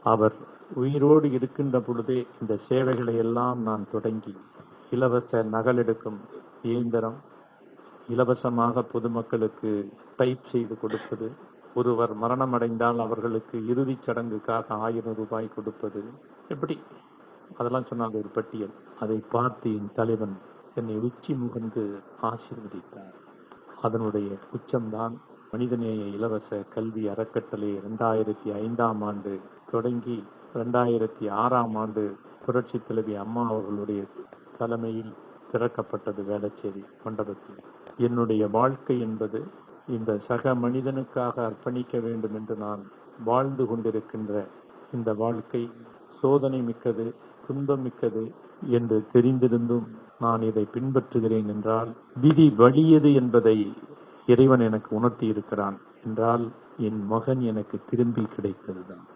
அவர் உயிரோடு இருக்கின்ற பொழுதே இந்த சேவைகளை எல்லாம் நான் தொடங்கி இலவச நகலெடுக்கும் இயந்திரம், இலவசமாக பொதுமக்களுக்கு டைப் செய்து கொடுப்பது, ஒருவர் மரணம் அடைந்தால் அவர்களுக்கு இறுதிச் சடங்குக்காக 1000 ரூபாய் கொடுப்பது, எப்படி அதெல்லாம் சொன்னாங்க ஒரு பட்டியல். அதை பார்த்து என் தலைவன் என்னை உச்சி முகந்து ஆசீர்வதித்தார். அதனுடைய உச்சம்தான் மனிதநேய இலவச கல்வி அறக்கட்டளை 2005ஆம் ஆண்டு தொடங்கி 2006ஆம் ஆண்டு புரட்சி தலைவி அம்மா அவர்களுடைய தலைமையில் திறக்கப்பட்டது வேளச்சேரி மண்டபத்தில். என்னுடைய வாழ்க்கை என்பது இந்த சக மனிதனுக்காக அர்ப்பணிக்க வேண்டும் என்று நான் வாழ்ந்து கொண்டிருக்கின்ற இந்த வாழ்க்கை சோதனை மிக்கது, துன்பம் மிக்கது என்று தெரிந்திருந்தும் நான் இதை பின்பற்றுகிறேன் என்றால் விதி வலியது என்பதை இறைவன் எனக்கு உணர்த்தி இருக்கிறான் என்றால் என் மகன் எனக்கு திரும்பி கிடைத்ததுதான்.